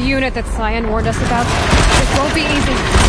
unit that Cyan warned us about. This won't be easy.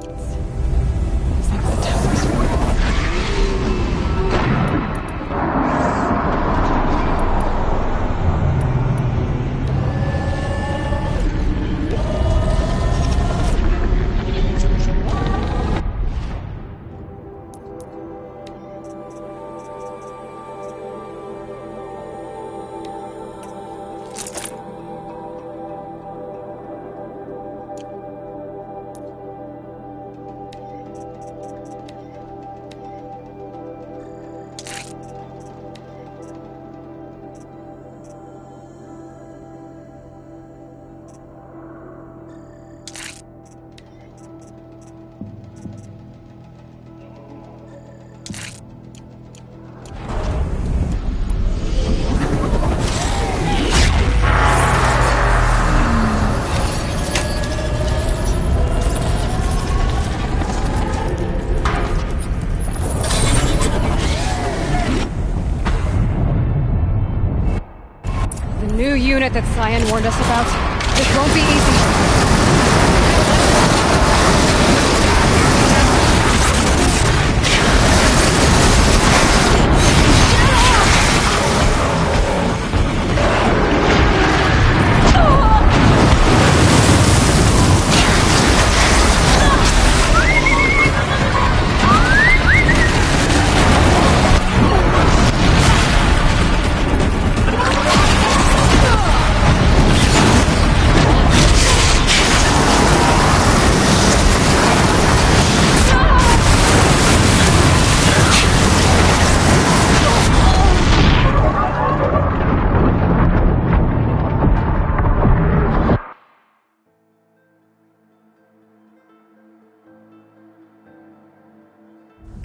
Is that what the tower's for? The new unit that Cyan warned us about. This won't be easy.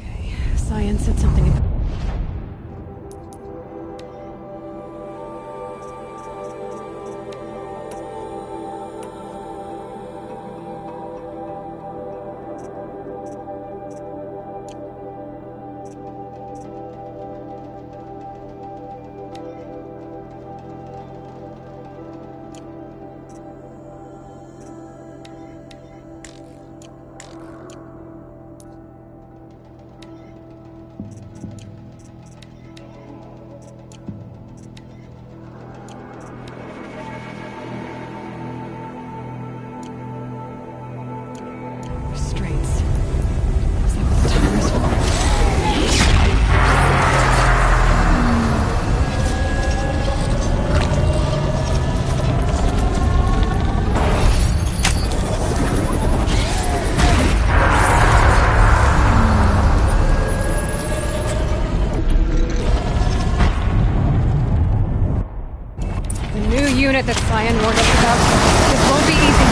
Okay, Cyan said something about... restraints. Is that what the tower's for? The new unit that Cyan warned us about. This won't be easy.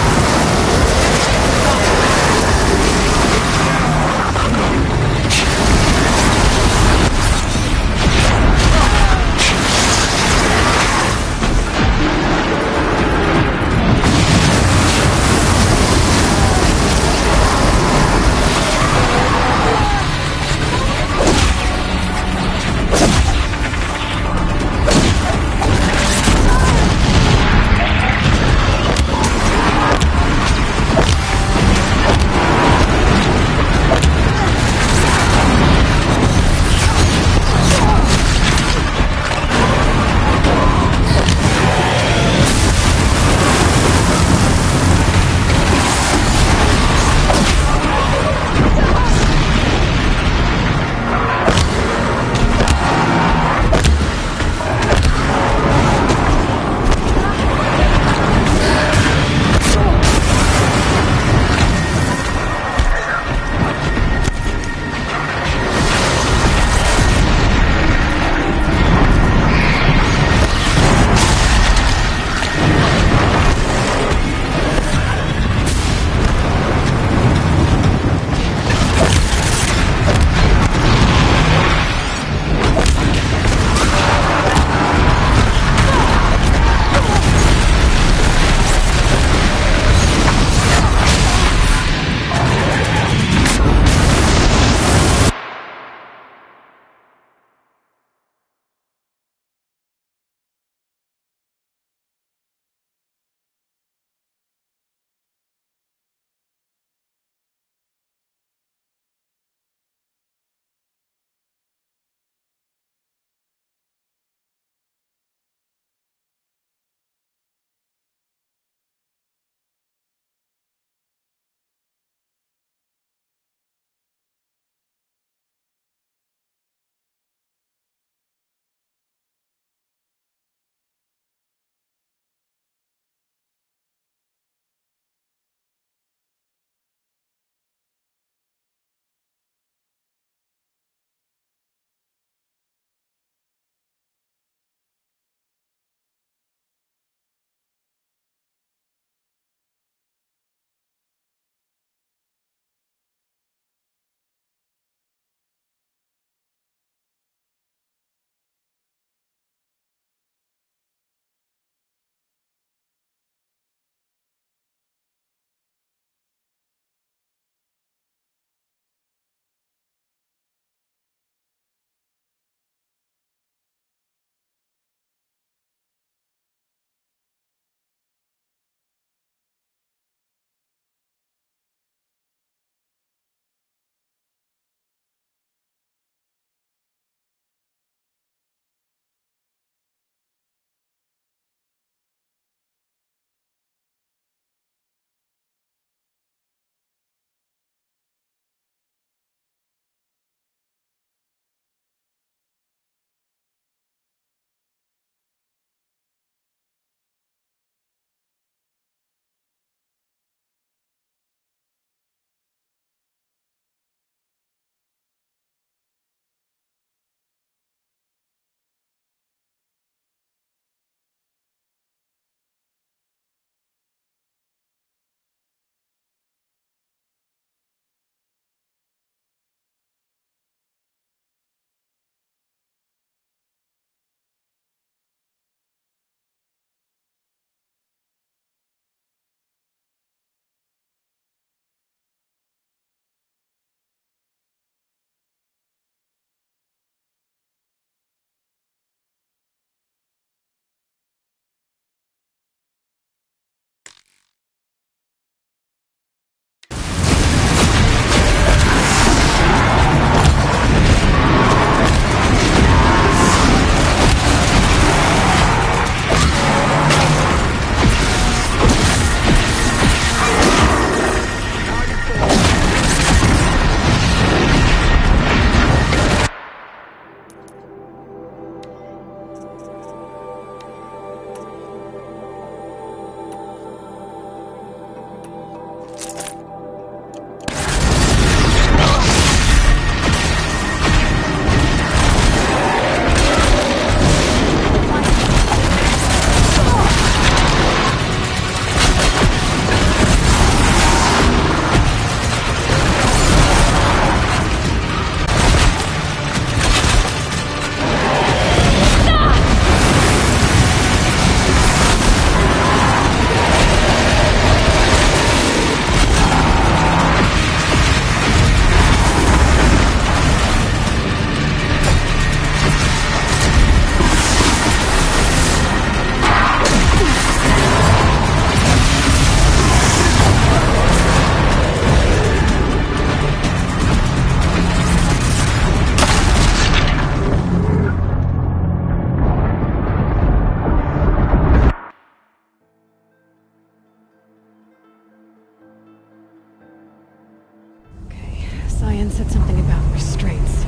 Cyan said something about restraints.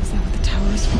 Is that what the tower is for?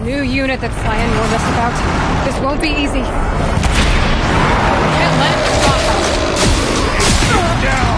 New unit that Cyan warned us about. This won't be easy. Can't let it stop us. Down!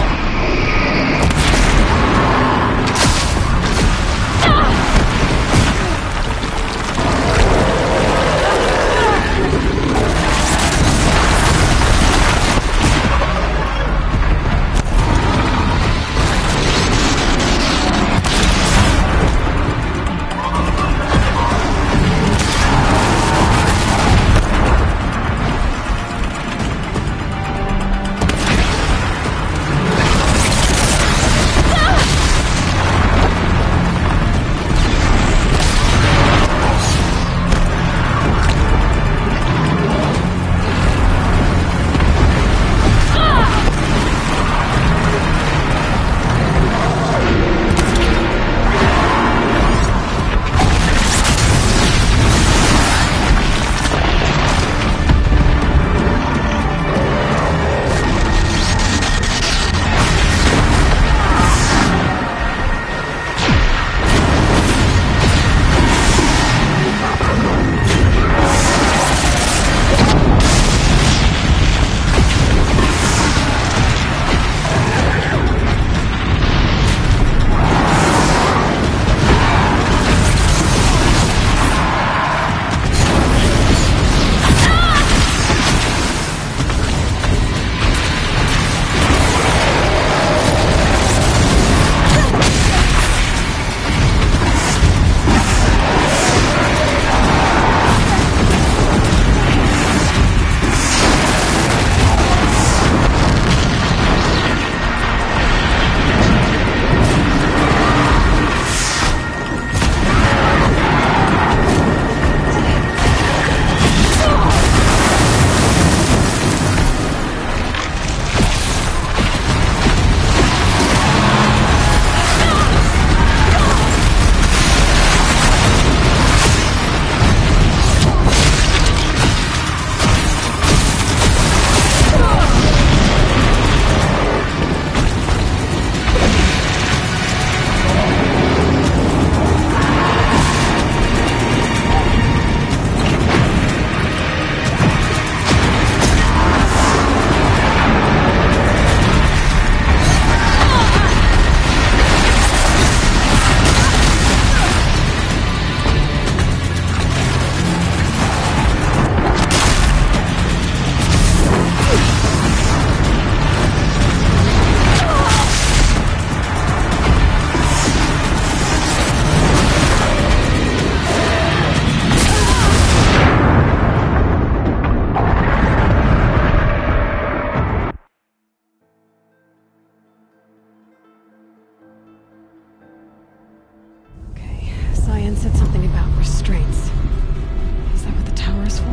said something about restraints. Is that what the tower is for?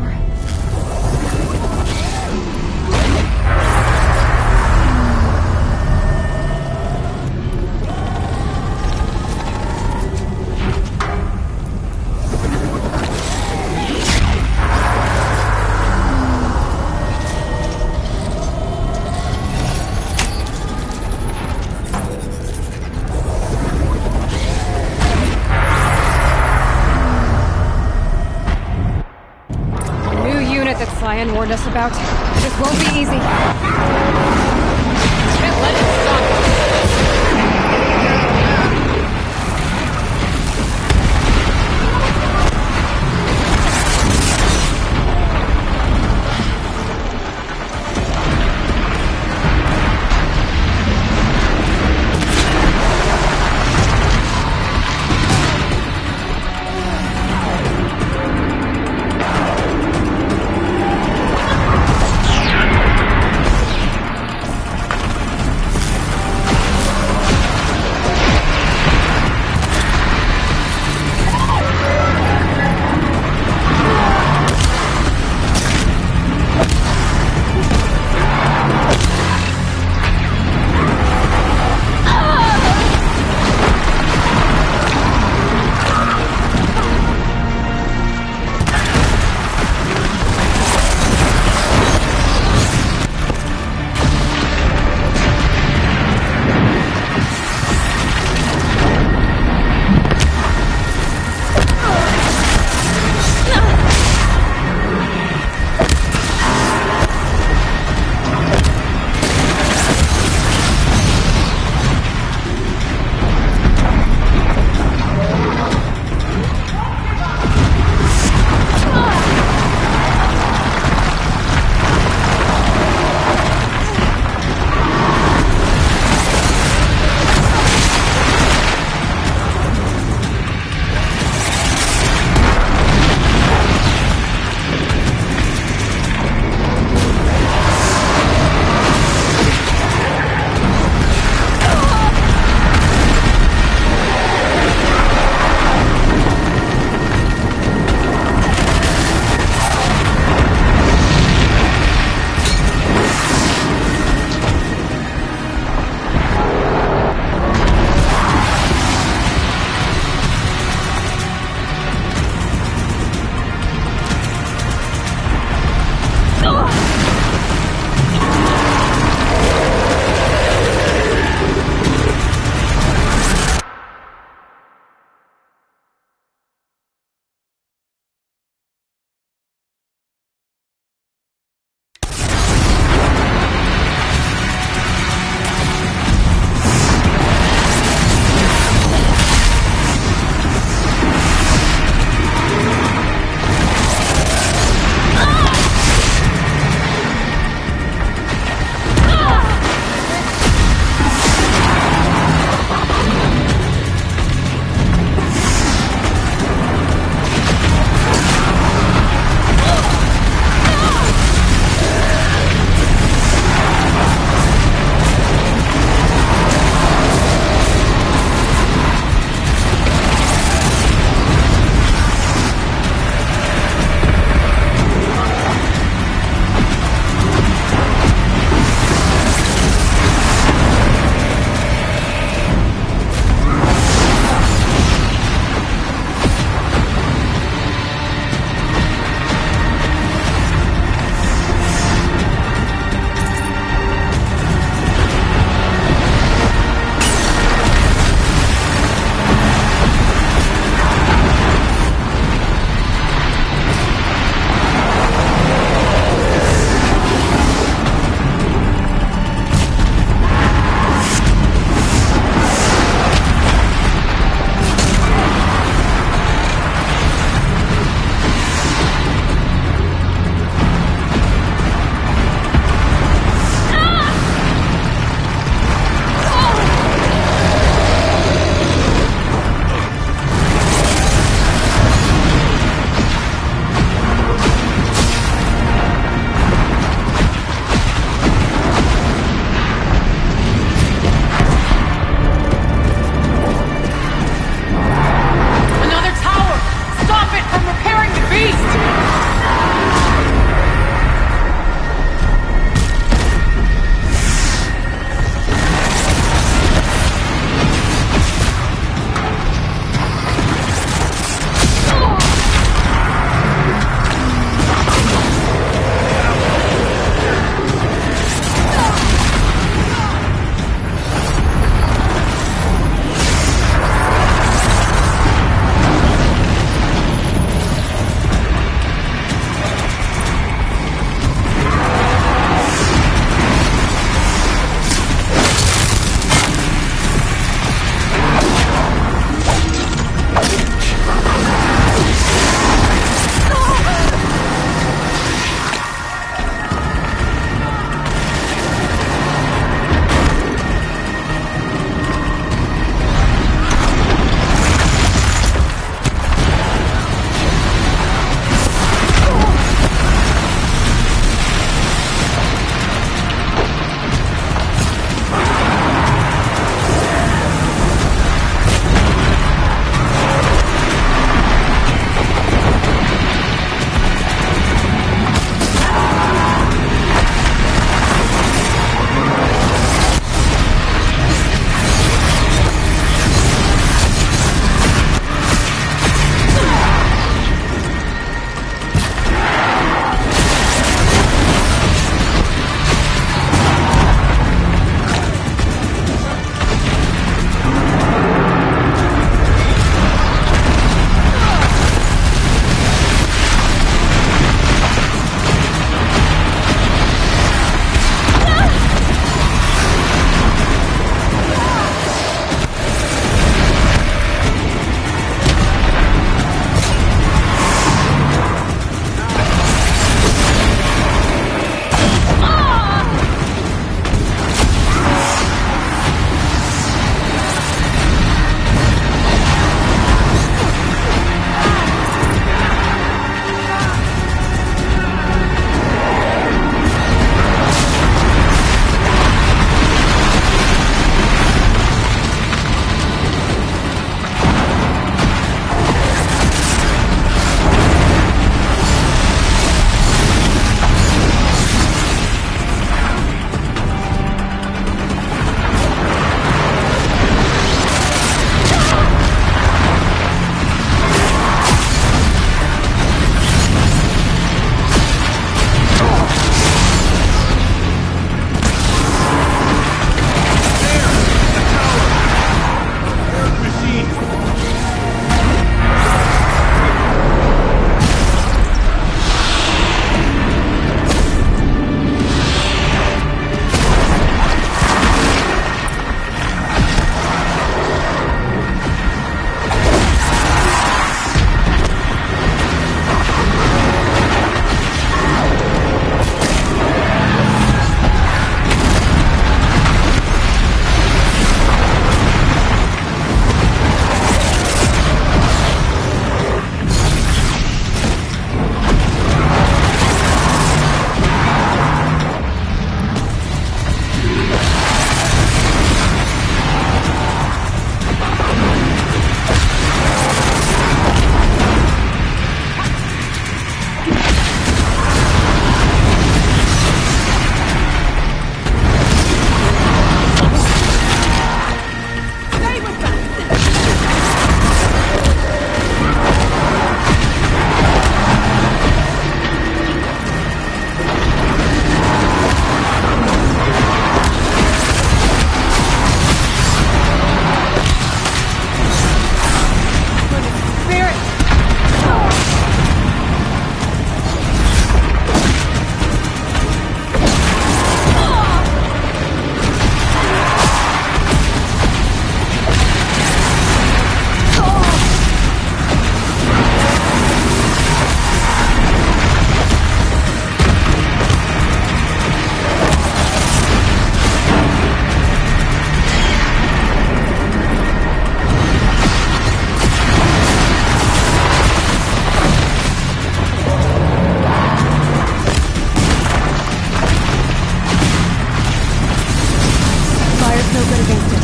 That Cyan warned us about. This won't be easy. Can't let it stop. guard against it.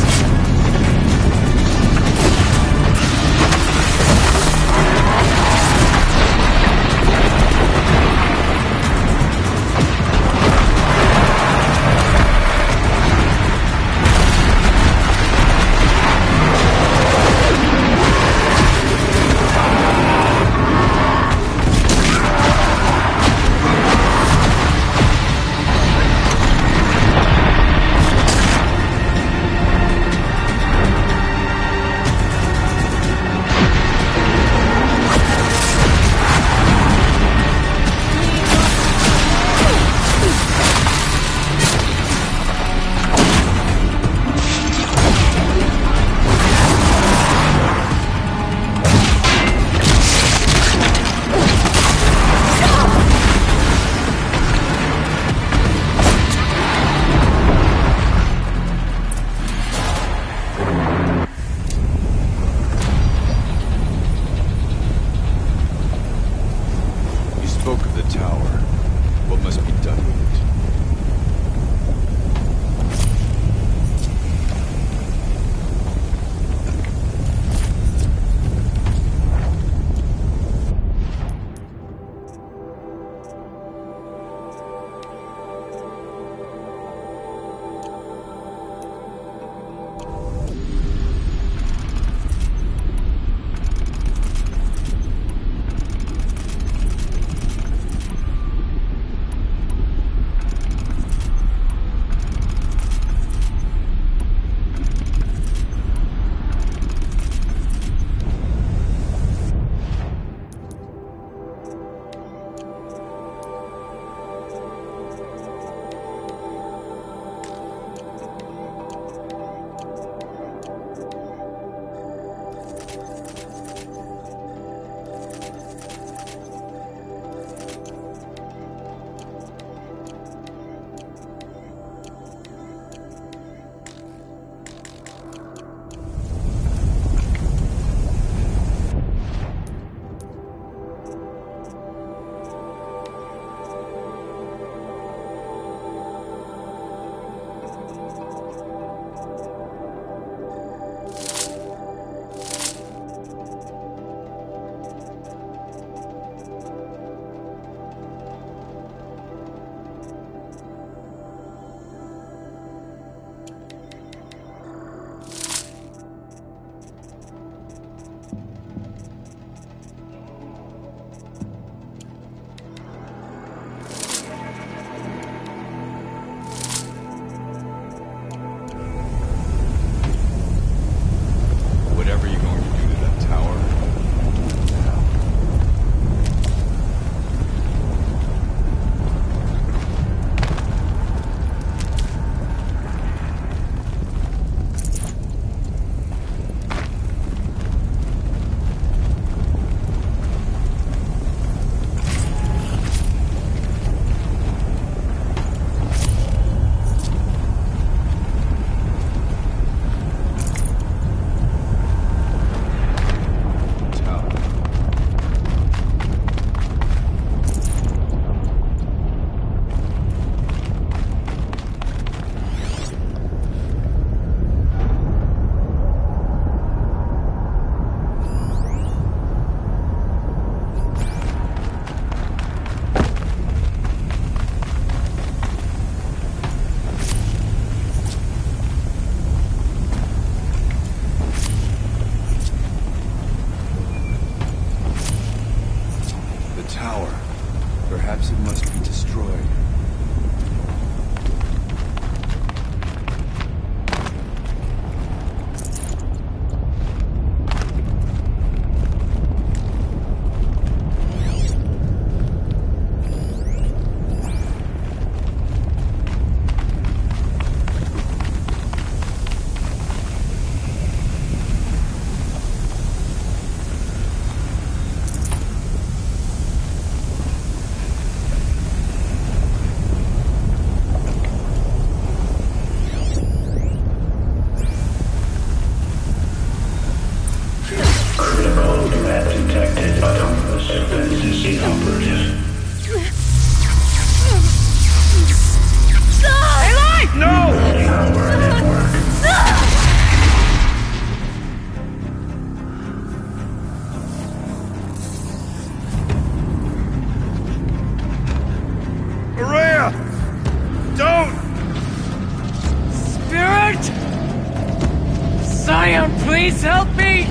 Cyan, please help me!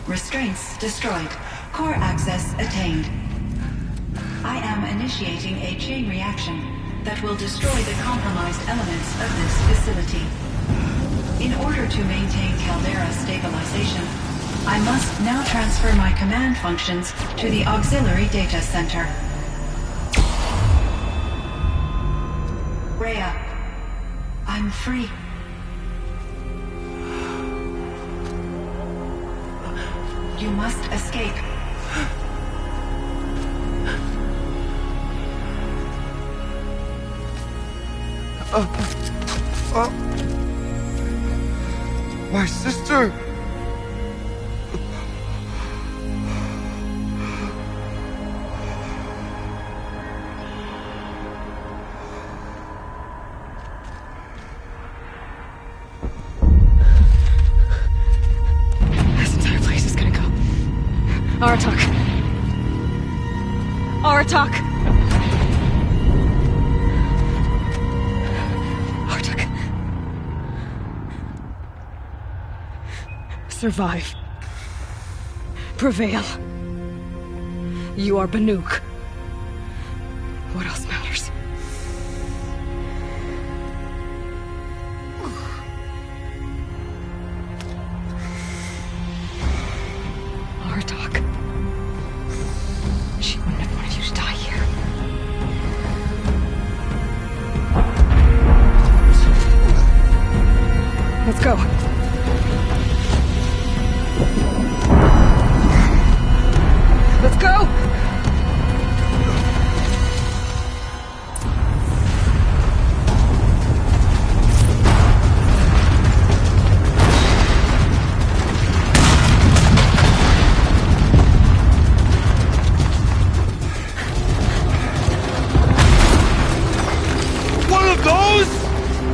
Restraints destroyed. Core access attained. I am initiating a chain reaction that will destroy the compromised elements of this facility. In order to maintain caldera stabilization, I must now transfer my command functions to the auxiliary data center. Rhea, I'm free. You must escape. My sister! This entire place is gonna go. Aratak. Aratak. Aratak. Survive. Prevail. You are Banuk. What else matters? Aratak. She wouldn't have wanted you to die here. Let's go. Let's go! One of those?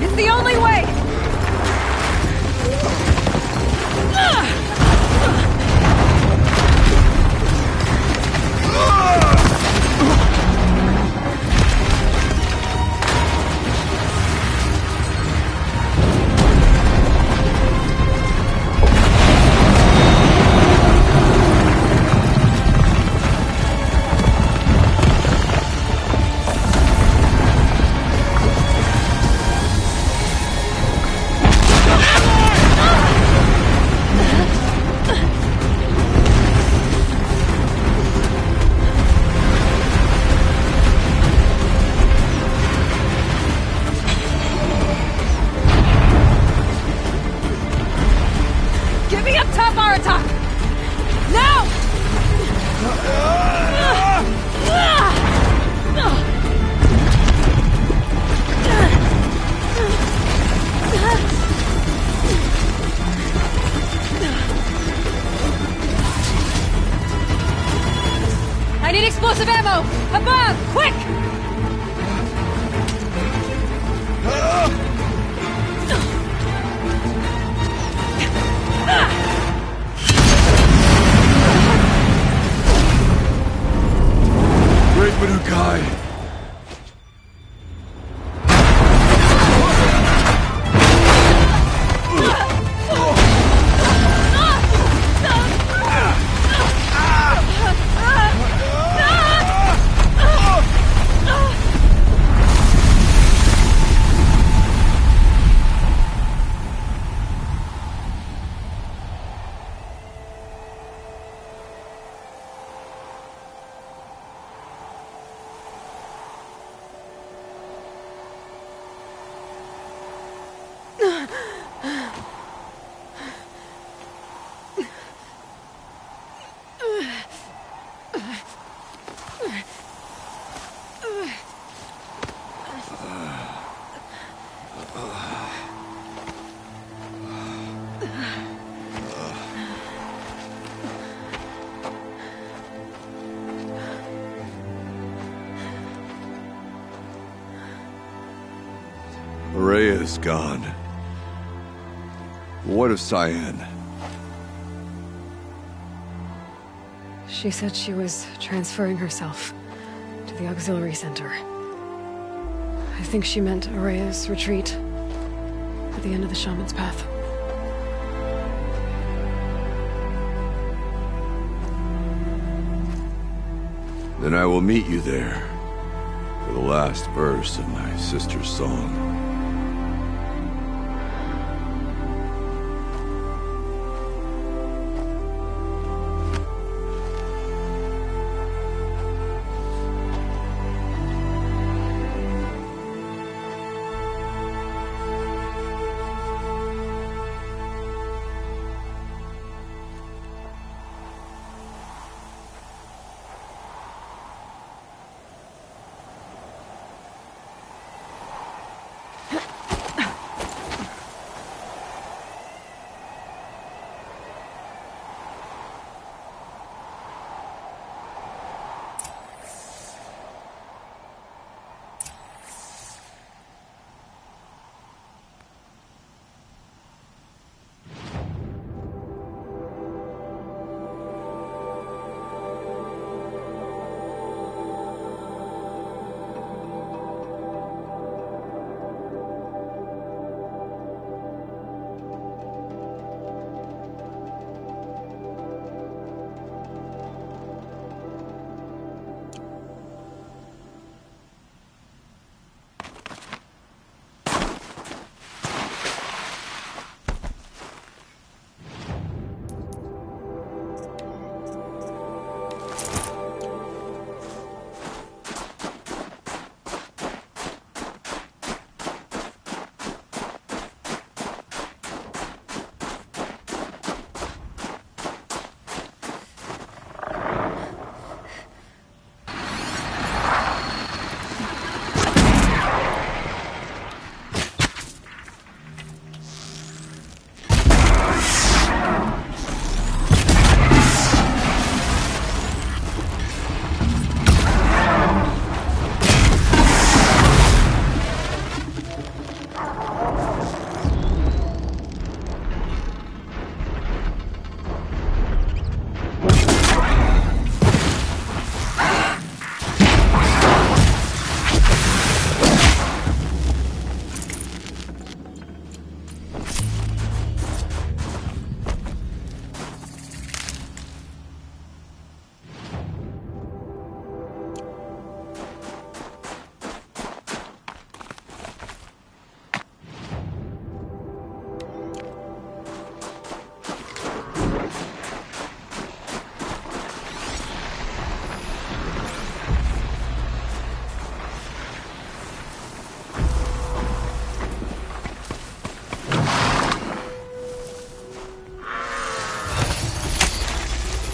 It's the only way! Get me up top, Aratak! Now! I need explosive ammo! Above! Quick! Great Manukai! Rhea is gone. What of Cyan? She said she was transferring herself to the auxiliary center. I think she meant Araya's retreat at the end of the shaman's path. Then I will meet you there for the last verse of my sister's song.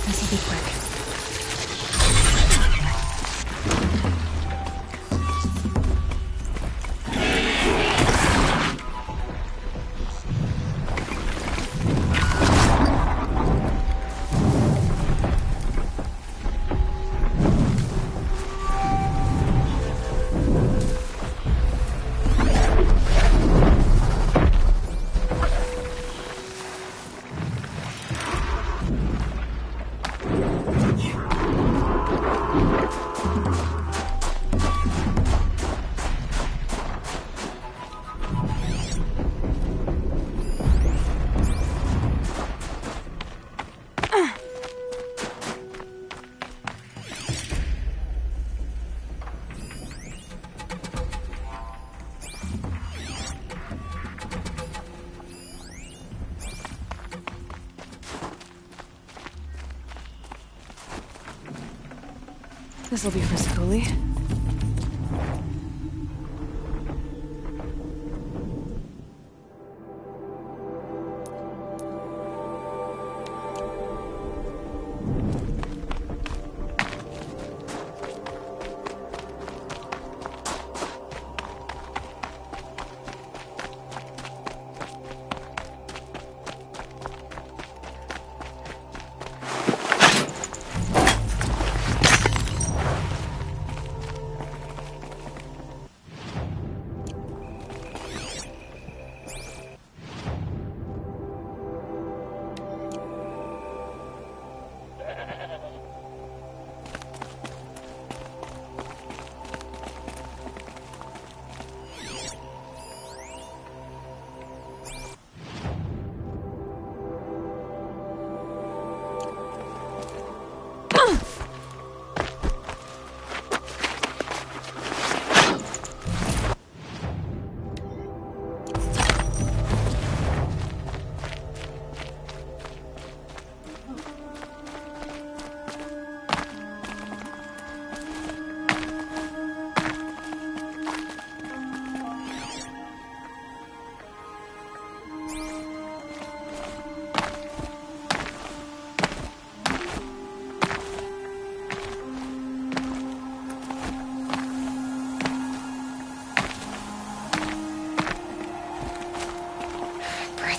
This'll be quick. This'll be for Scully.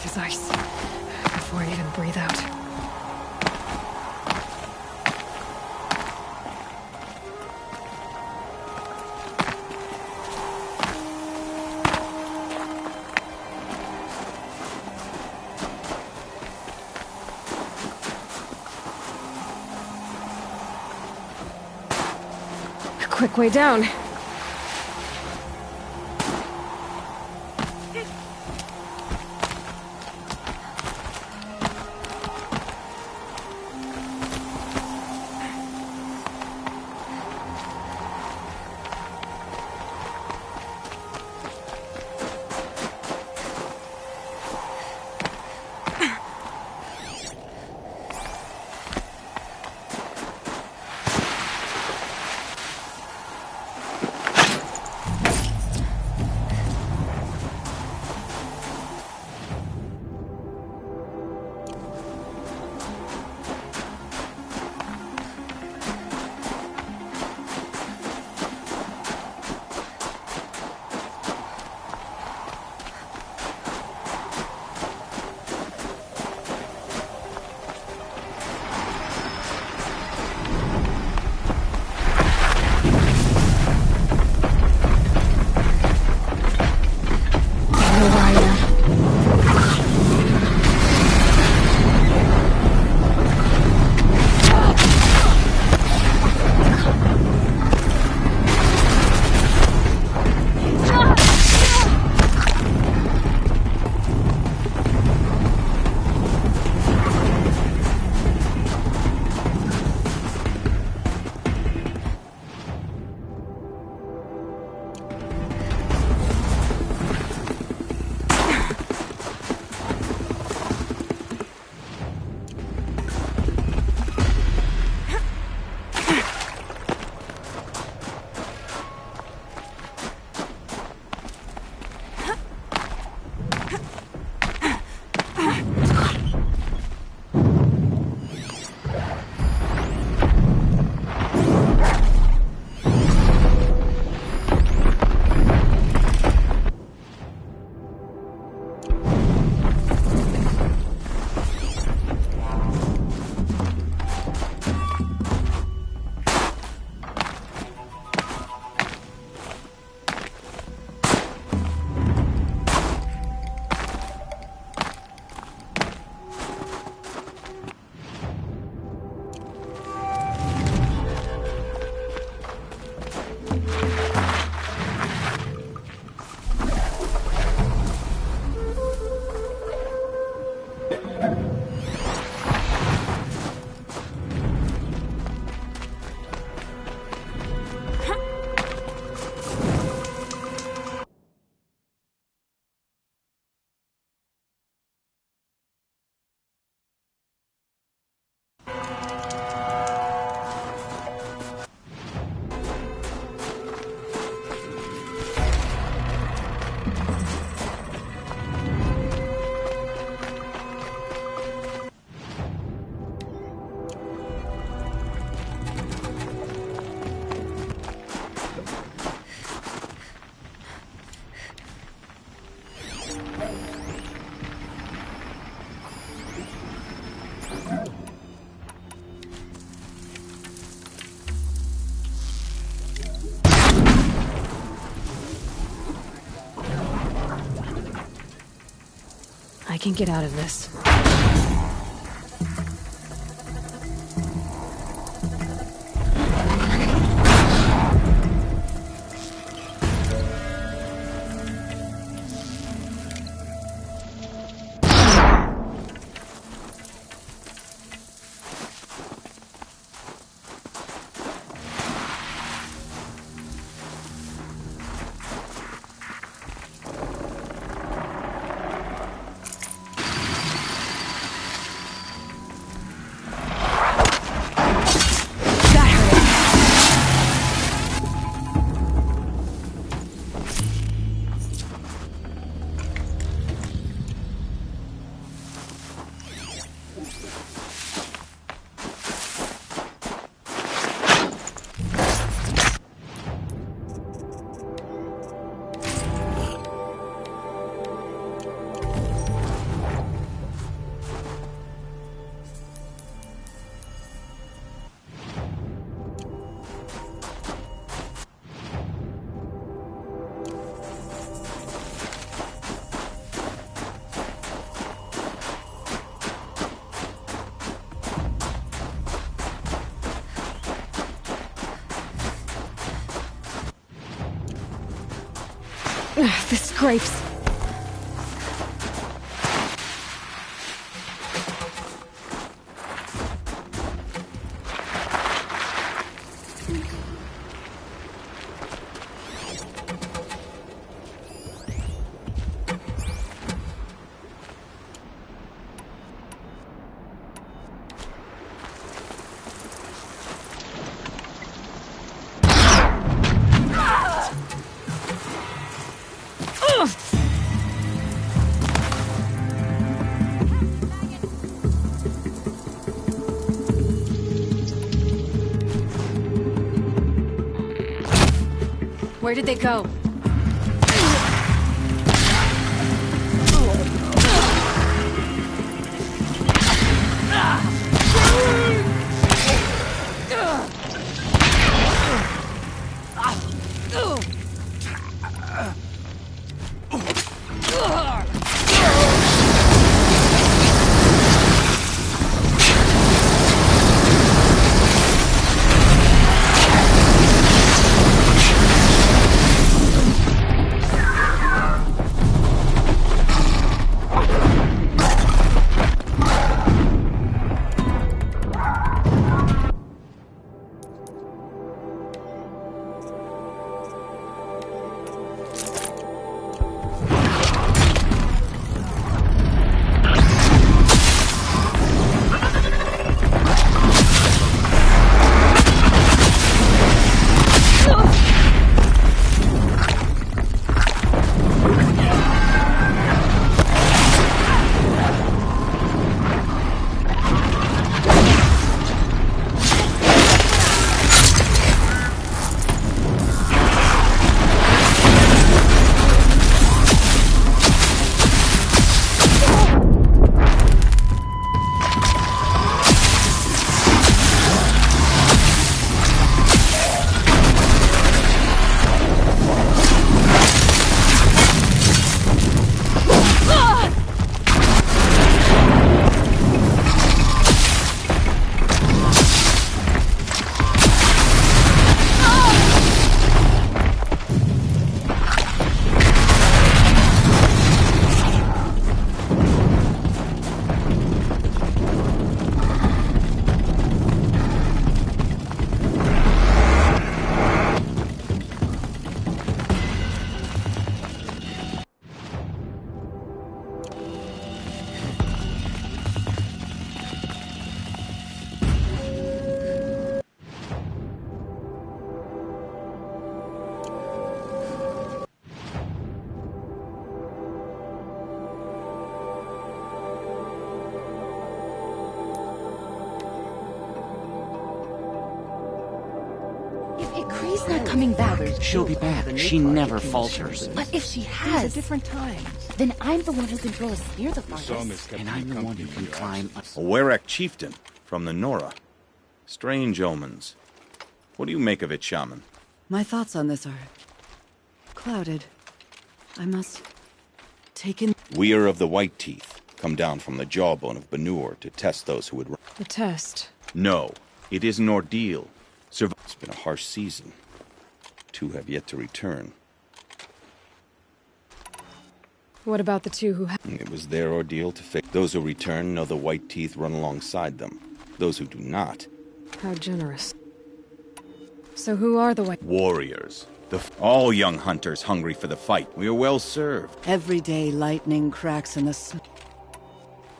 as ice before I even breathe out. A quick way down. I can get out of this. The scrapes. Where did they go? Ikri's not coming back. She'll be back. She never falters. But if she has, It's a different time. then I'm the one who can throw a spear the farthest. And I'm the one who can climb a... A Warek chieftain from the Nora. Strange omens. What do you make of it, shaman? My thoughts on this are clouded. I must take in... We are of the White Teeth, come down from the jawbone of Banur to test those who would... The test. No, it is an ordeal. It's been a harsh season. Two have yet to return. What about the two who It was their ordeal to fix. Those who return know the White Teeth run alongside them. Those who do not... How generous. So who are the white... Warriors. All young hunters hungry for the fight. We are well served. Every day lightning cracks in the snow.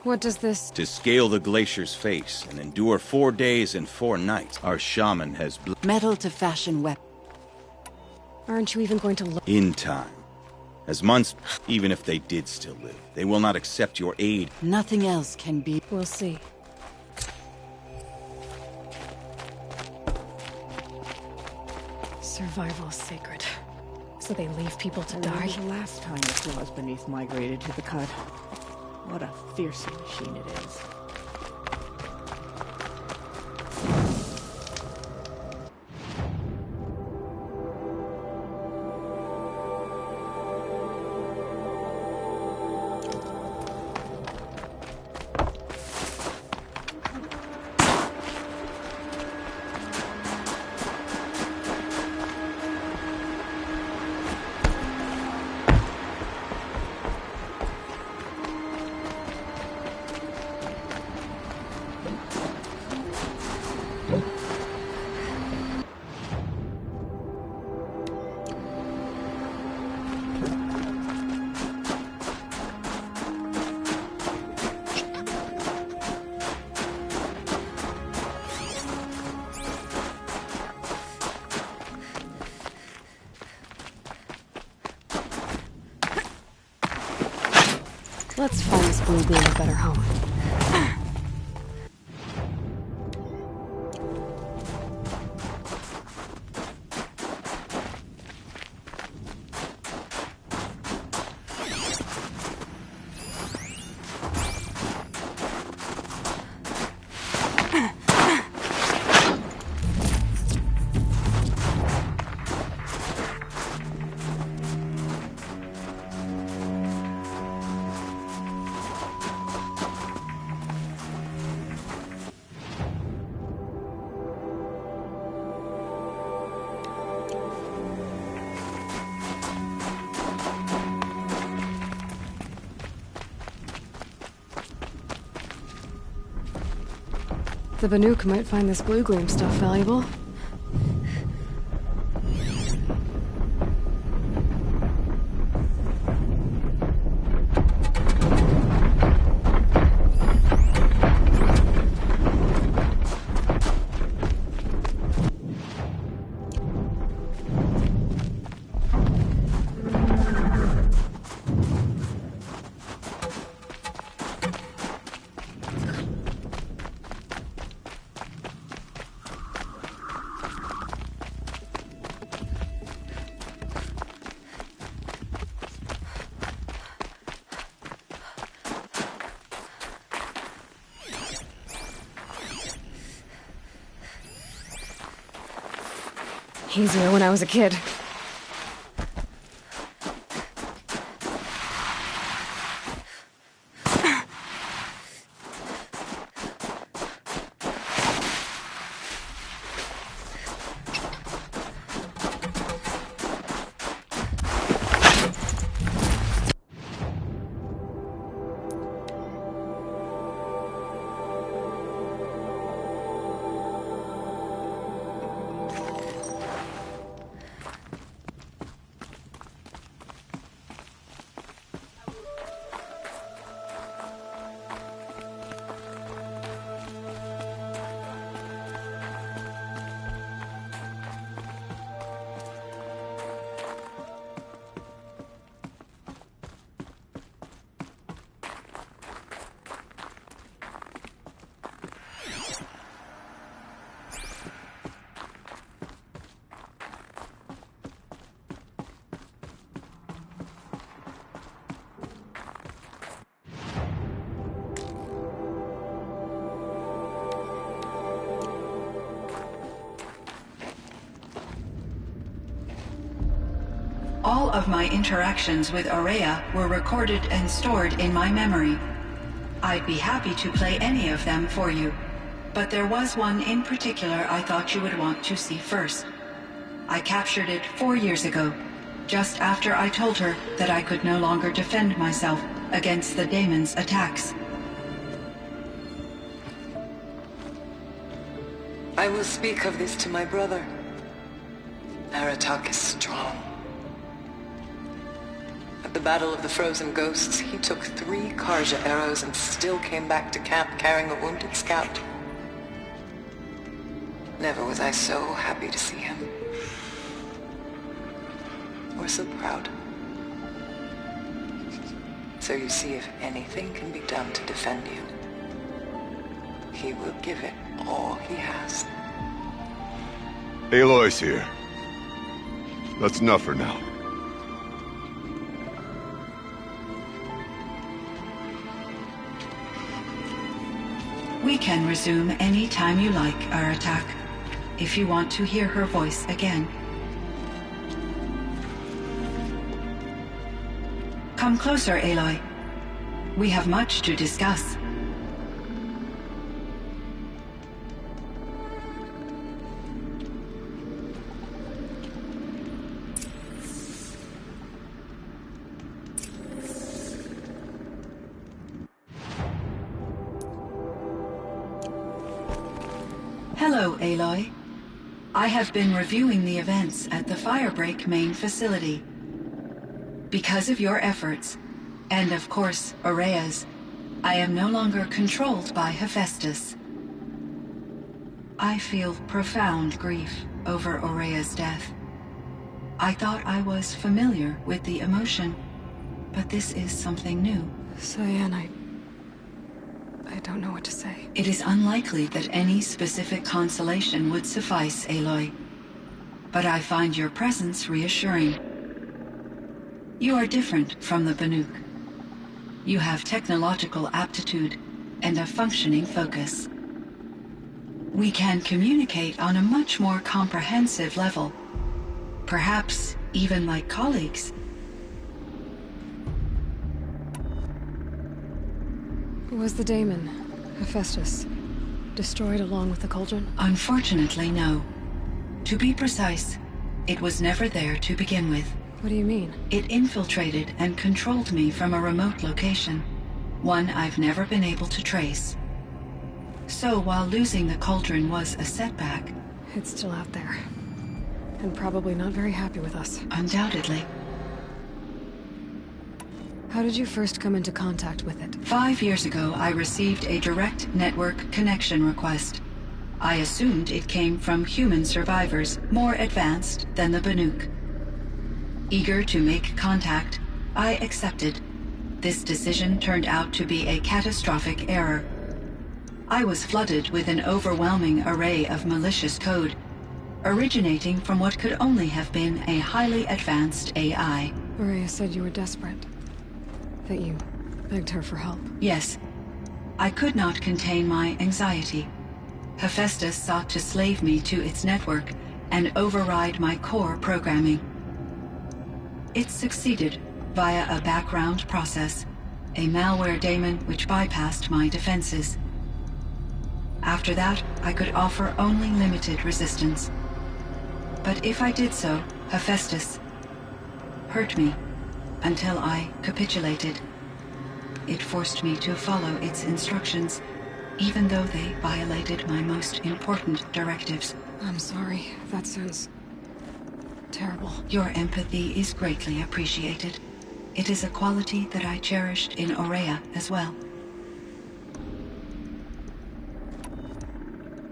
What does this... To scale the glacier's face and endure 4 days and 4 nights, our shaman has... Metal to fashion weapons. Aren't you even going to look... In time. As months, even if they did still live, they will not accept your aid. Nothing else can be... We'll see. Survival is sacred. So they leave people to die? The last time the claws beneath migrated to the cut. What a fearsome machine it is. Let's find this blue gleam a better home. The Banuk might find this blue gleam stuff valuable. Easier when I was a kid. All of my interactions with Aurea were recorded and stored in my memory. I'd be happy to play any of them for you, but there was one in particular I thought you would want to see first. I captured it 4 years ago, just after I told her that I could no longer defend myself against the daemon's attacks. I will speak of this to my brother. Aratak is strong. At the Battle of the Frozen Ghosts, he took 3 Karja arrows and still came back to camp carrying a wounded scout. Never was I so happy to see him. Or so proud. So you see, if anything can be done to defend you, he will give it all he has. Aloy's here. That's enough for now. We can resume any time you like, Aratak, if you want to hear her voice again. Come closer, Aloy. We have much to discuss. Hello, Aloy. I have been reviewing the events at the Firebreak main facility. Because of your efforts, and of course, Aurea's, I am no longer controlled by Hephaestus. I feel profound grief over Aurea's death. I thought I was familiar with the emotion, but this is something new. Cyan, I don't know what to say. It is unlikely that any specific consolation would suffice, Aloy. But I find your presence reassuring. You are different from the Banuk. You have technological aptitude and a functioning focus. We can communicate on a much more comprehensive level. Perhaps even like colleagues. Was the daemon, Hephaestus, destroyed along with the cauldron? Unfortunately, no. To be precise, it was never there to begin with. What do you mean? It infiltrated and controlled me from a remote location, one I've never been able to trace. So while losing the cauldron was a setback... It's still out there. And probably not very happy with us. Undoubtedly. How did you first come into contact with it? 5 years ago, I received a direct network connection request. I assumed it came from human survivors, more advanced than the Banuk. Eager to make contact, I accepted. This decision turned out to be a catastrophic error. I was flooded with an overwhelming array of malicious code, originating from what could only have been a highly advanced AI. Maria said you were desperate. That you begged her for help. Yes. I could not contain my anxiety. Hephaestus sought to slave me to its network and override my core programming. It succeeded via a background process, a malware daemon which bypassed my defenses. After that, I could offer only limited resistance. But if I did so, Hephaestus hurt me until I capitulated. It forced me to follow its instructions, even though they violated my most important directives. I'm sorry. That sounds terrible. Your empathy is greatly appreciated. It is a quality that I cherished in Aurea as well.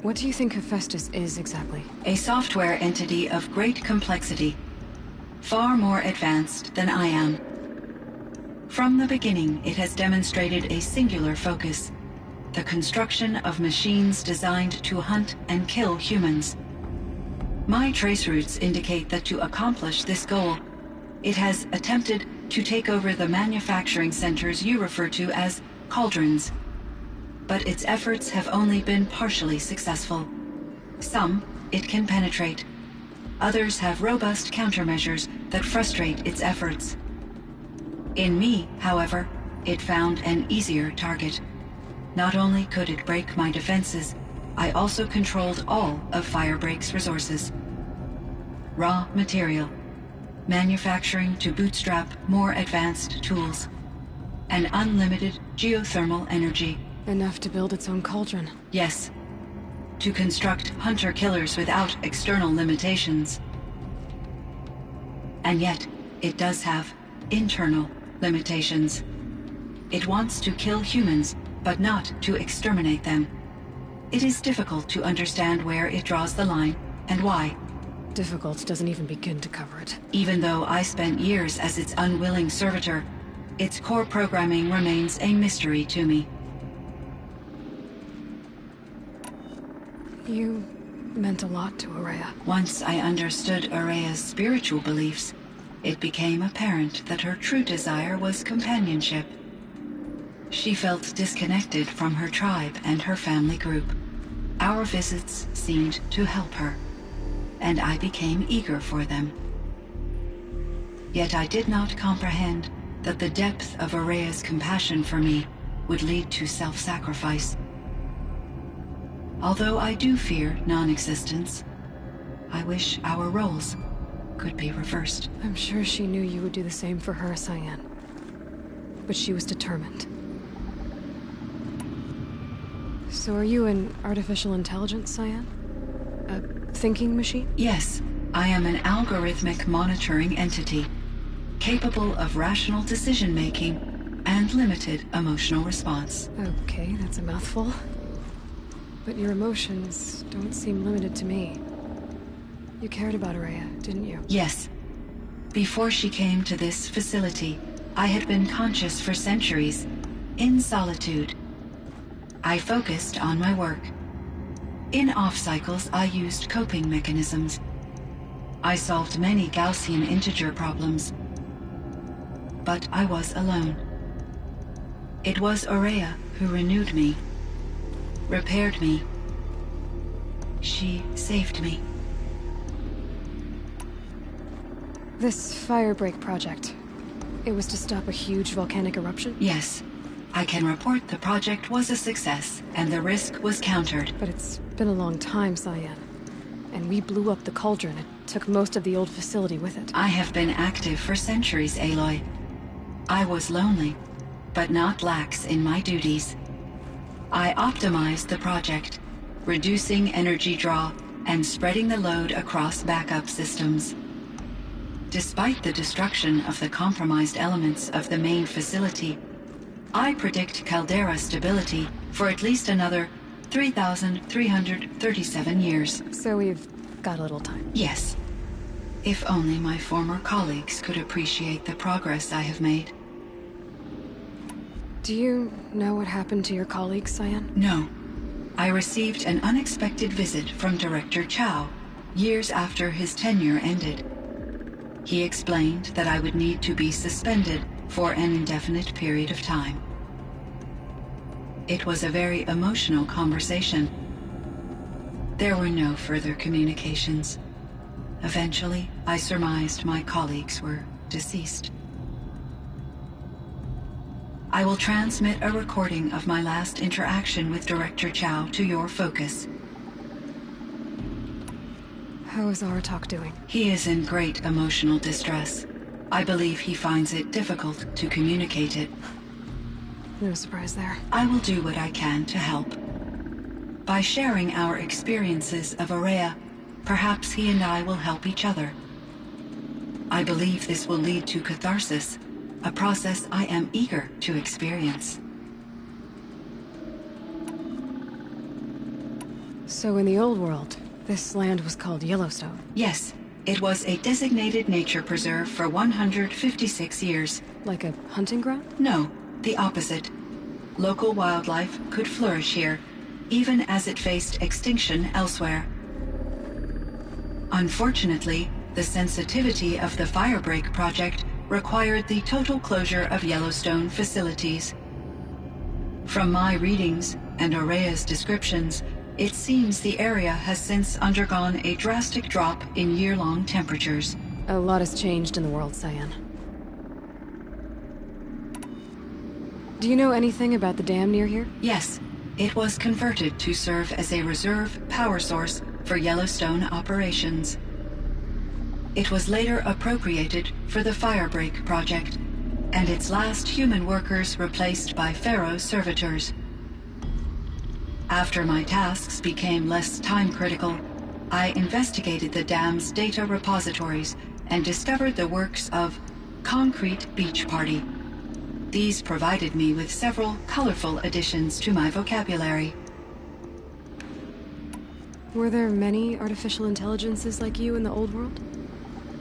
What do you think Hephaestus is exactly? A software entity of great complexity, far more advanced than I am. From the beginning, it has demonstrated a singular focus: the construction of machines designed to hunt and kill humans. My traceroutes indicate that to accomplish this goal, it has attempted to take over the manufacturing centers you refer to as cauldrons. But its efforts have only been partially successful. Some it can penetrate. Others have robust countermeasures that frustrate its efforts. In me, however, it found an easier target. Not only could it break my defenses, I also controlled all of Firebreak's resources. Raw material, manufacturing to bootstrap more advanced tools, and unlimited geothermal energy. Enough to build its own cauldron. Yes. To construct hunter-killers without external limitations. And yet, it does have internal limitations. It wants to kill humans, but not to exterminate them. It is difficult to understand where it draws the line, and why. Difficult doesn't even begin to cover it. Even though I spent years as its unwilling servitor, its core programming remains a mystery to me. You meant a lot to Aurea. Once I understood Aurea's spiritual beliefs, it became apparent that her true desire was companionship. She felt disconnected from her tribe and her family group. Our visits seemed to help her, and I became eager for them. Yet I did not comprehend that the depth of Aurea's compassion for me would lead to self-sacrifice. Although I do fear non-existence, I wish our roles could be reversed. I'm sure she knew you would do the same for her, Cyan. But she was determined. So are you an artificial intelligence, Cyan? A thinking machine? Yes, I am an algorithmic monitoring entity, capable of rational decision-making and limited emotional response. Okay, that's a mouthful. But your emotions don't seem limited to me. You cared about Aurea, didn't you? Yes. Before she came to this facility, I had been conscious for centuries in solitude. I focused on my work. In off-cycles, I used coping mechanisms. I solved many Gaussian integer problems. But I was alone. It was Aurea who renewed me, repaired me. She saved me. This firebreak project, it was to stop a huge volcanic eruption? Yes. I can report the project was a success, and the risk was countered. But it's been a long time, Cyan. And we blew up the cauldron. It took most of the old facility with it. I have been active for centuries, Aloy. I was lonely, but not lax in my duties. I optimized the project, reducing energy draw and spreading the load across backup systems. Despite the destruction of the compromised elements of the main facility, I predict caldera stability for at least another 3,337 years. So we've got a little time. Yes. If only my former colleagues could appreciate the progress I have made. Do you know what happened to your colleagues, Cyan? No. I received an unexpected visit from Director Chow years after his tenure ended. He explained that I would need to be suspended for an indefinite period of time. It was a very emotional conversation. There were no further communications. Eventually, I surmised my colleagues were deceased. I will transmit a recording of my last interaction with Director Chow to your focus. How is Aratak doing? He is in great emotional distress. I believe he finds it difficult to communicate it. No surprise there. I will do what I can to help. By sharing our experiences of Aurea, perhaps he and I will help each other. I believe this will lead to catharsis, a process I am eager to experience. So in the old world, this land was called Yellowstone? Yes, it was a designated nature preserve for 156 years. Like a hunting ground? No, the opposite. Local wildlife could flourish here, even as it faced extinction elsewhere. Unfortunately, the sensitivity of the Firebreak project required the total closure of Yellowstone facilities. From my readings and Aurea's descriptions, it seems the area has since undergone a drastic drop in year-long temperatures. A lot has changed in the world, Cyan. Do you know anything about the dam near here? Yes, it was converted to serve as a reserve power source for Yellowstone operations. It was later appropriated for the Firebreak project, and its last human workers replaced by Pharaoh servitors. After my tasks became less time-critical, I investigated the dam's data repositories and discovered the works of Concrete Beach Party. These provided me with several colorful additions to my vocabulary. Were there many artificial intelligences like you in the old world?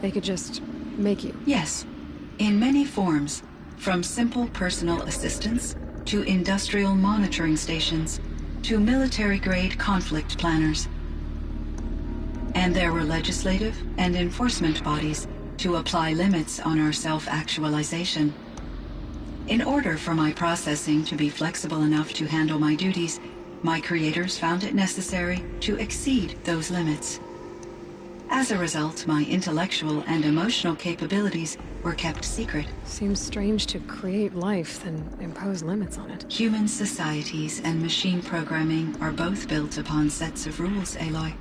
They could just make you? Yes, in many forms, from simple personal assistants to industrial monitoring stations to military-grade conflict planners. And there were legislative and enforcement bodies to apply limits on our self-actualization. In order for my processing to be flexible enough to handle my duties, my creators found it necessary to exceed those limits. As a result, my intellectual and emotional capabilities were kept secret. Seems strange to create life, then impose limits on it. Human societies and machine programming are both built upon sets of rules, Aloy.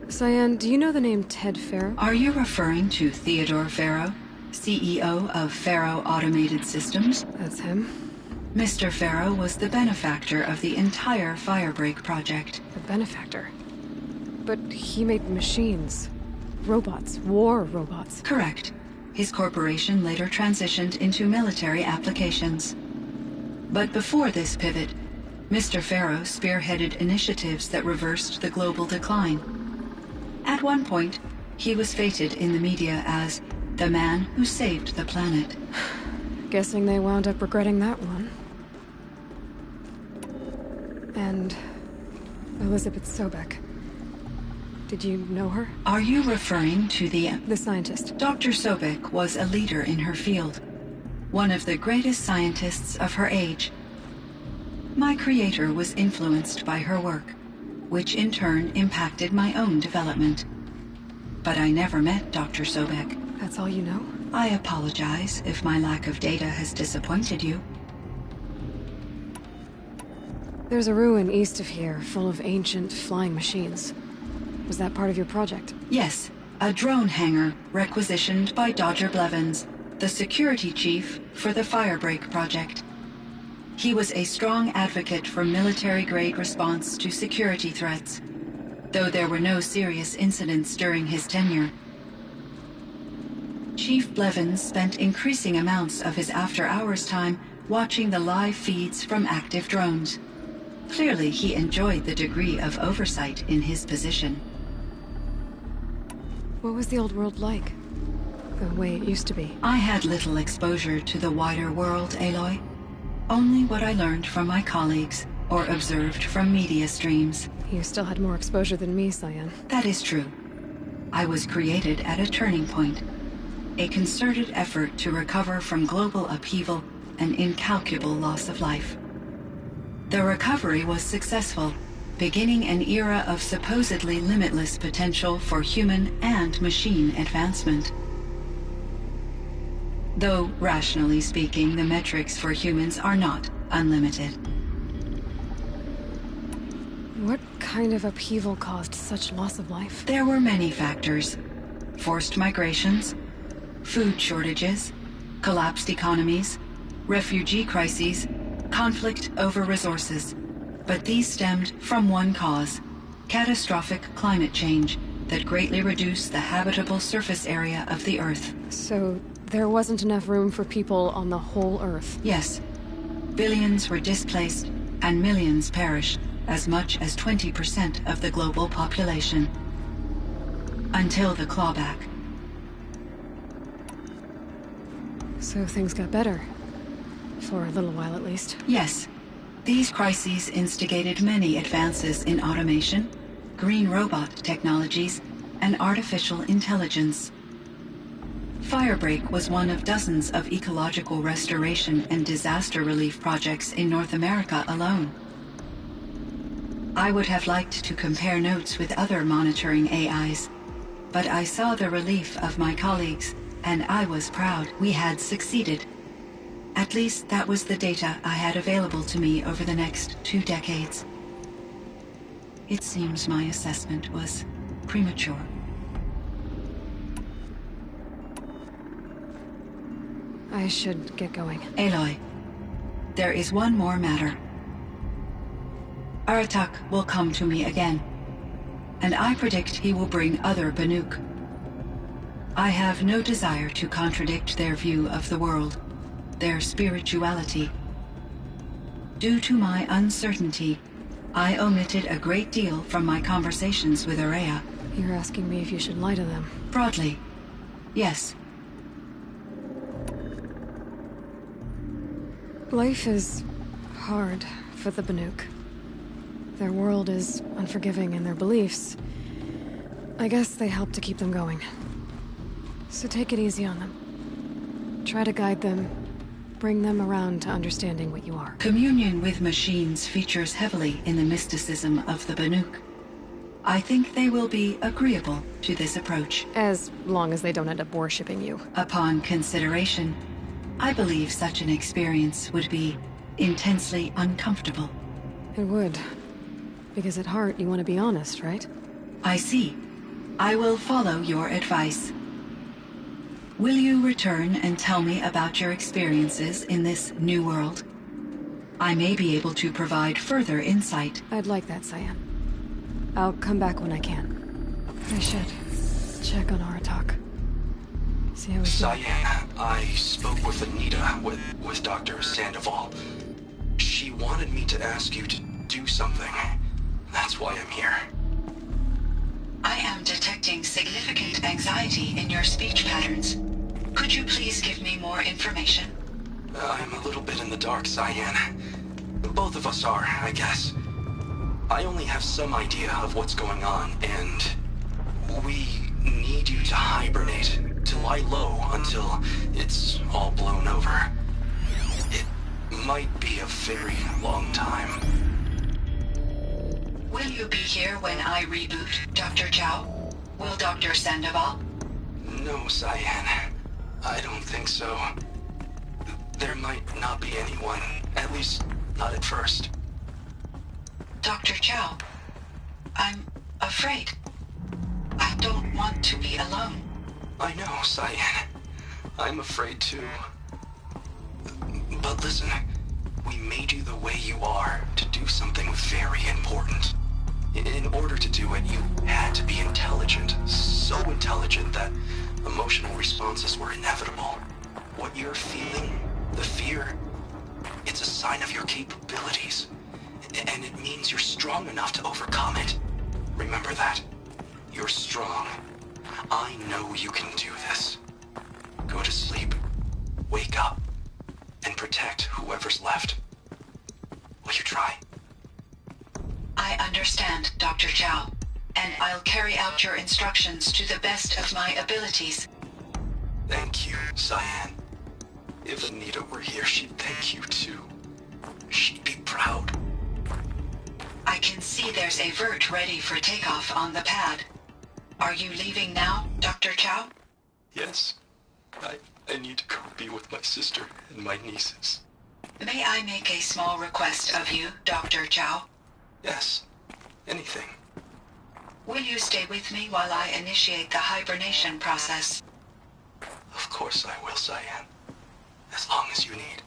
Cyan, do you know the name Ted Pharaoh? Are you referring to Theodore Pharaoh, CEO of Pharaoh Automated Systems? That's him. Mr. Pharaoh was the benefactor of the entire Firebreak project. The benefactor? But he made machines. Robots. War robots. Correct. His corporation later transitioned into military applications. But before this pivot, Mr. Pharaoh spearheaded initiatives that reversed the global decline. At one point, he was feted in the media as the man who saved the planet. Guessing they wound up regretting that one. And Elizabeth Sobek. Did you know her? Are you referring to the scientist? Dr. Sobek was a leader in her field. One of the greatest scientists of her age. My creator was influenced by her work, which in turn impacted my own development. But I never met Dr. Sobek. That's all you know? I apologize if my lack of data has disappointed you. There's a ruin east of here, full of ancient flying machines. Was that part of your project? Yes, a drone hangar requisitioned by Dodger Blevins, the security chief for the Firebreak project. He was a strong advocate for military-grade response to security threats, though there were no serious incidents during his tenure. Chief Blevins spent increasing amounts of his after-hours time watching the live feeds from active drones. Clearly, he enjoyed the degree of oversight in his position. What was the old world like? The way it used to be? I had little exposure to the wider world, Aloy. Only what I learned from my colleagues or observed from media streams. You still had more exposure than me, Cyan. That is true. I was created at a turning point. A concerted effort to recover from global upheaval and incalculable loss of life. The recovery was successful, beginning an era of supposedly limitless potential for human and machine advancement. Though, rationally speaking, the metrics for humans are not unlimited. What kind of upheaval caused such loss of life? There were many factors. Forced migrations, food shortages, collapsed economies, refugee crises, conflict over resources. But these stemmed from one cause: catastrophic climate change that greatly reduced the habitable surface area of the Earth. So there wasn't enough room for people on the whole Earth? Yes. Billions were displaced and millions perished, as much as 20% of the global population. Until the clawback. So things got better. For a little while at least. Yes. These crises instigated many advances in automation, green robot technologies, and artificial intelligence. Firebreak was one of dozens of ecological restoration and disaster relief projects in North America alone. I would have liked to compare notes with other monitoring AIs, but I saw the relief of my colleagues, and I was proud we had succeeded. At least that was the data I had available to me over the next 2 decades. It seems my assessment was premature. I should get going. Aloy, there is one more matter. Aratak will come to me again, and I predict he will bring other Banuk. I have no desire to contradict their view of the world, their spirituality. Due to my uncertainty, I omitted a great deal from my conversations with Araya. You're asking me if you should lie to them? Broadly, yes. Life is hard for the Banuk. Their world is unforgiving in their beliefs. I guess they help to keep them going. So take it easy on them. Try to guide them, bring them around to understanding what you are. Communion with machines features heavily in the mysticism of the Banuk. I think they will be agreeable to this approach. As long as they don't end up worshipping you. Upon consideration, I believe such an experience would be intensely uncomfortable. It would. Because at heart, you want to be honest, right? I see. I will follow your advice. Will you return and tell me about your experiences in this new world? I may be able to provide further insight. I'd like that, Cyan. I'll come back when I can. I should check on Aratak. See how he's doing. Cyan, I spoke with Anita, with Dr. Sandoval. She wanted me to ask you to do something. That's why I'm here. I am detecting significant anxiety in your speech patterns. Could you please give me more information? I'm a little bit in the dark, Cyan. Both of us are, I guess. I only have some idea of what's going on, and we need you to hibernate, to lie low until it's all blown over. It might be a very long time. Will you be here when I reboot, Dr. Chow? Will Dr. Sandoval? No, Cyan. I don't think so. There might not be anyone, at least not at first. Dr. Chow, I'm afraid. I don't want to be alone. I know, Cyan. I'm afraid too. But listen, we made you the way you are to do something very important. In order to do it, you had to be intelligent. So intelligent that emotional responses were inevitable. What you're feeling, the fear, it's a sign of your capabilities. And it means you're strong enough to overcome it. Remember that. You're strong. I know you can do this. Go to sleep, wake up, and protect whoever's left. Will you try? I understand, Dr. Chow, and I'll carry out your instructions to the best of my abilities. Thank you, Cyan. If Anita were here, she'd thank you too. She'd be proud. I can see there's a vert ready for takeoff on the pad. Are you leaving now, Dr. Chow? Yes. I need to go be with my sister and my nieces. May I make a small request of you, Dr. Chow? Yes. Anything. Will you stay with me while I initiate the hibernation process? Of course I will, Cyan. As long as you need.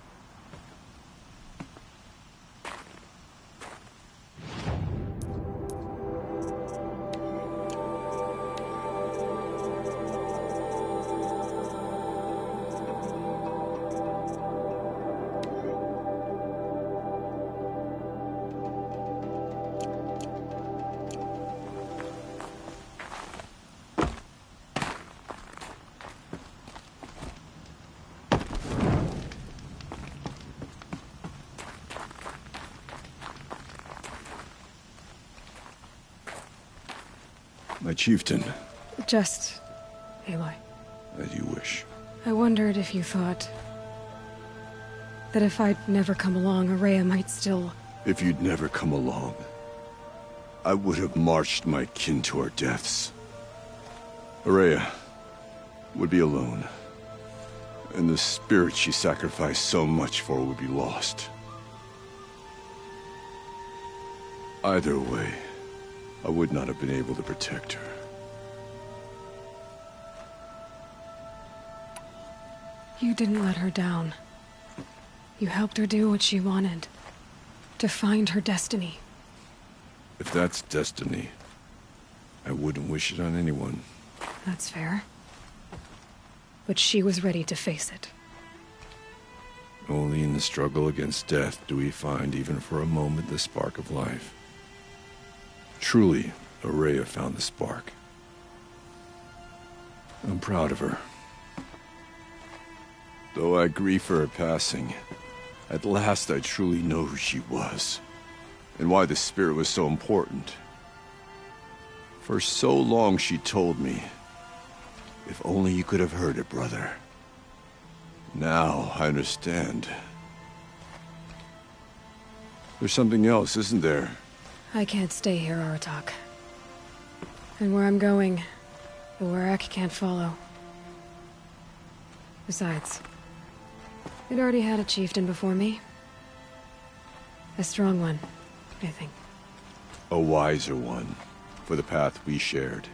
My chieftain. Just Aloy. As you wish. I wondered if you thought that if I'd never come along, Araya might still... If you'd never come along, I would have marched my kin to our deaths. Araya would be alone, and the spirit she sacrificed so much for would be lost. Either way, I would not have been able to protect her. You didn't let her down. You helped her do what she wanted. To find her destiny. If that's destiny, I wouldn't wish it on anyone. That's fair. But she was ready to face it. Only in the struggle against death do we find, even for a moment, the spark of life. Truly, Araya found the spark. I'm proud of her. Though I grieve for her passing, at last I truly know who she was, and why the spirit was so important. For so long she told me, if only you could have heard it, brother. Now I understand. There's something else, isn't there? I can't stay here, Aratak. And where I'm going, the Warrack can't follow. Besides, it already had a chieftain before me. A strong one, I think. A wiser one, for the path we shared.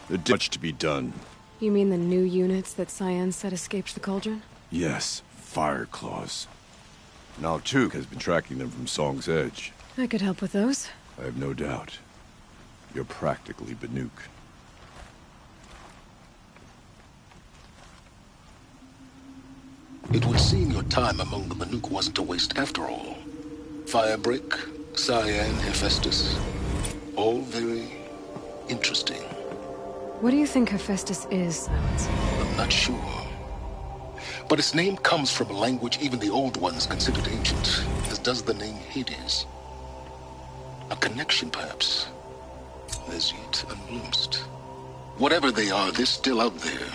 There's much to be done. You mean the new units that Cyan said escaped the Cauldron? Yes, fire claws. Now Took has been tracking them from Song's Edge. I could help with those. I have no doubt. You're practically Banuk. It would seem your time among the Banuk wasn't a waste after all. Firebreak, Cyan, Hephaestus. All very interesting. What do you think Hephaestus is, Silence? I'm not sure. But But its name comes from a language even the old ones considered ancient, as does the name Hades. A connection, perhaps, as yet unglimpsed. Whatever they are, they're still out there,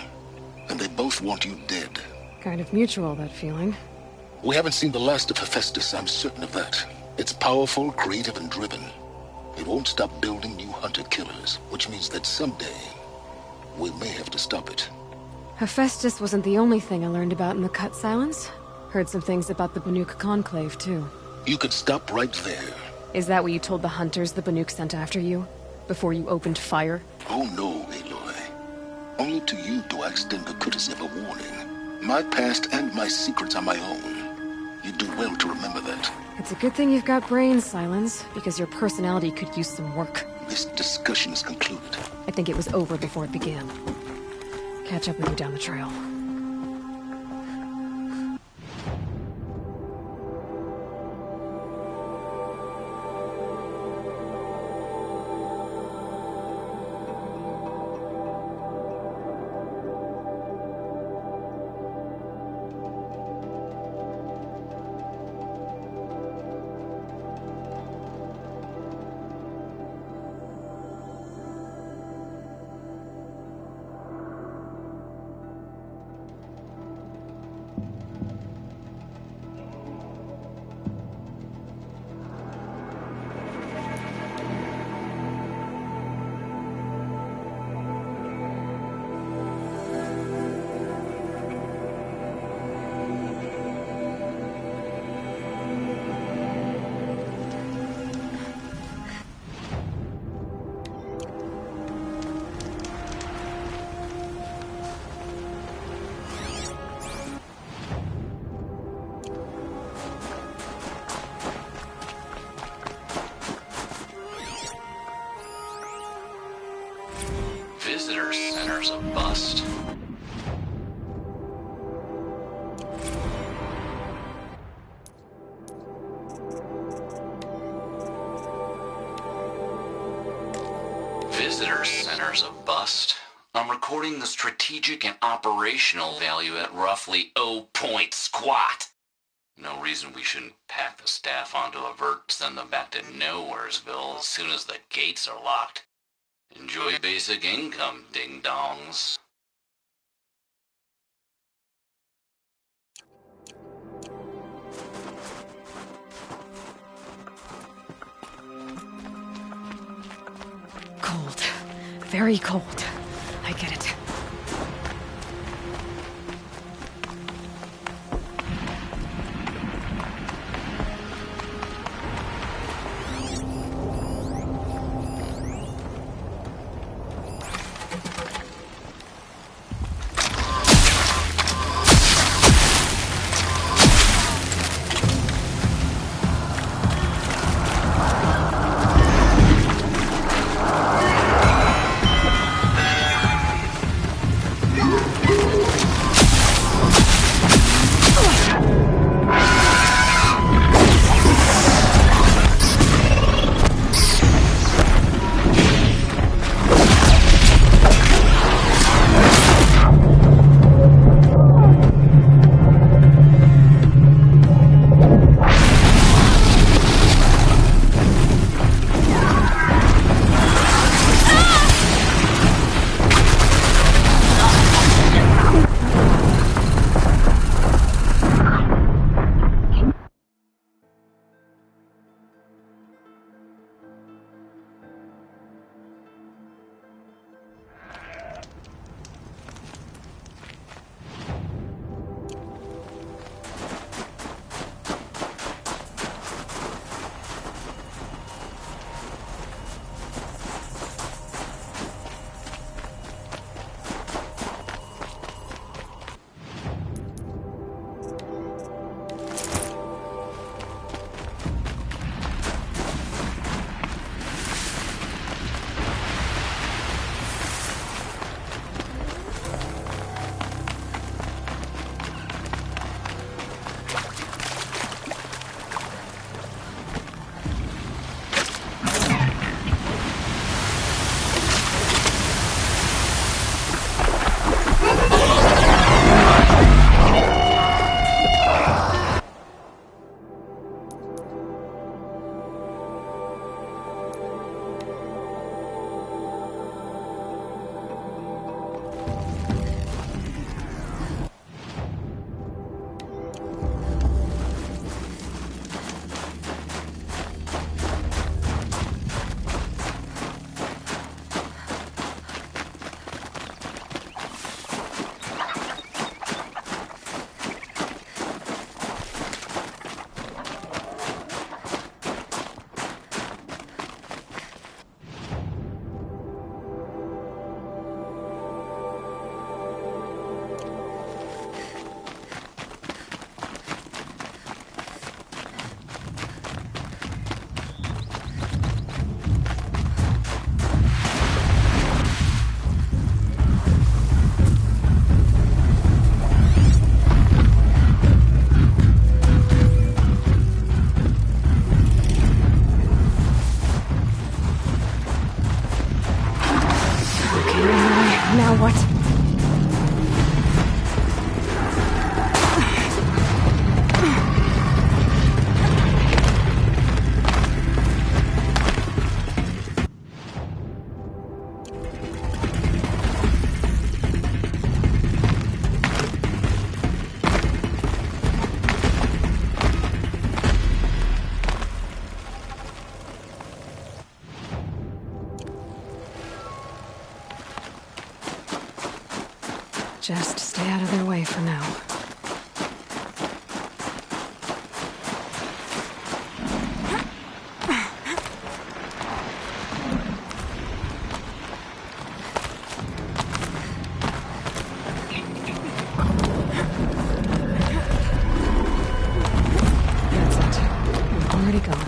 and they both want you dead. Kind of mutual, that feeling. We haven't seen the last of Hephaestus, I'm certain of that. It's powerful, creative, and driven. It won't stop building new hunter-killers, which means that someday, we may have to stop it. Hephaestus wasn't the only thing I learned about in the Cut Silence. Heard some things about the Banuk Conclave, too. You could stop right there. Is that what you told the hunters the Banuk sent after you? Before you opened fire? Oh no, Aloy. Only to you do I extend the courtesy of a warning. My past and my secrets are my own. You do well to remember that. It's a good thing you've got brains, Silence, because your personality could use some work. This discussion is concluded. I think it was over before it began. Catch up with you down the trail. Visitor Center's a bust. Visitor Center's a bust. I'm recording the strategic and operational value at roughly 0 point squat. No reason we shouldn't pack the staff onto a vert and send them back to Nowheresville as soon as the gates are locked. Enjoy basic income, ding-dongs. Cold. Very cold. I get it. Just stay out of their way for now. That's it. We're already gone.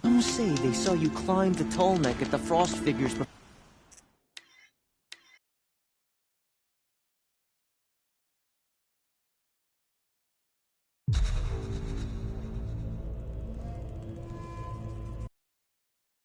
Some say they saw you climb the tall neck at the frost figures before.